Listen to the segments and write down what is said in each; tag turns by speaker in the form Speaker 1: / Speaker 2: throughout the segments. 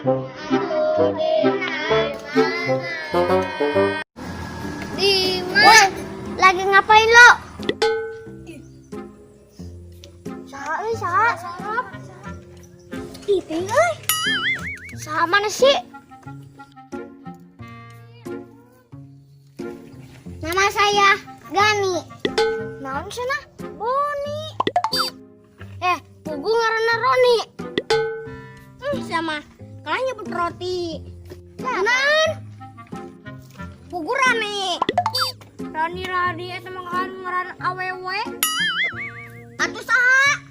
Speaker 1: Dimas, lagi ngapain lo? Saha? Iping euy. Saha mana sih? Nama saya Gani. Naon cenah? Boni. Pugu ngaranna Roni. Sama kalah nyebut roti. Bener. Pugu Rani. Rani eta mah ngaran awewe. Atuh saha?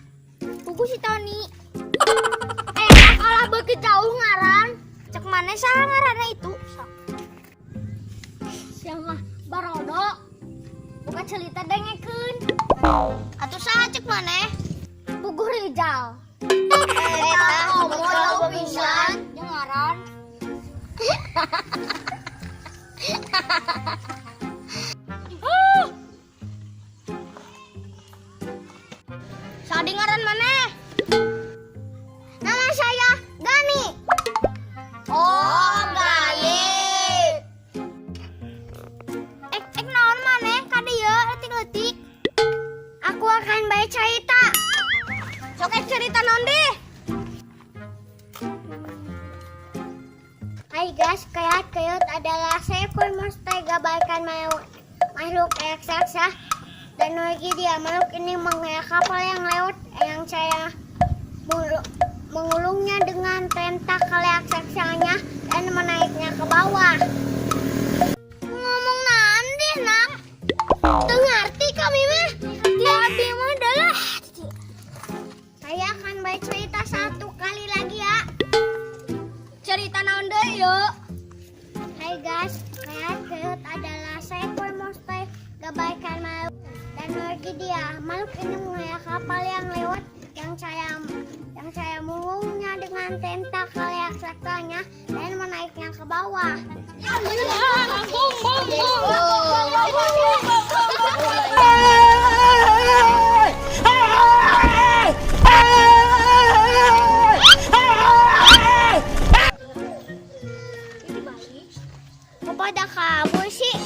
Speaker 1: Pugu si Toni. Kalah beuki jauh ngaran. Cek maneh saha ngaranna itu? Siapa Barodo. Buka cerita dengekeun. Atuh saha cek maneh? Pugu Rizal. Ngomong pisan jeung ngaran. Sadi ngaran maneh? Nama saya Gani. Oh, Gani. Naon maneh ka dieu leutik-leutik? Aku akan baca cerita. Sok cerita naon deh? Hai guys, kayat adalah seekor monster gabaikan makhluk raksasa. Dan lagi dia makhluk ini mengeyak kapal yang lewat yang saya mengulungnya dengan tentakel raksasanya dan menaiknya ke bawah. Ngomong nanti nak, tuh ngerti kami mah. Dia mah adalah. Saya akan baca cerita satu kali lagi ya. Cerita naon deui yuk. Hai guys, kayat adalah seekor monster gabaikan makhluk. Dan lagi dia makhluk ini mengeyak kapal yang lewat yang saya mengulungnya dengan tentakel raksasanya dan menaiknya ke bawah. Pada kabur sih.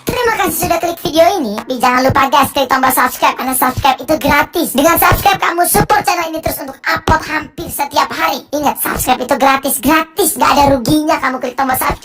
Speaker 2: Terima kasih sudah klik video ini. Jangan lupa guys klik tombol subscribe karena subscribe itu gratis. Dengan subscribe kamu support channel ini terus untuk upload hampir setiap hari. Ingat subscribe itu gratis. Gak ada ruginya kamu klik tombol subscribe.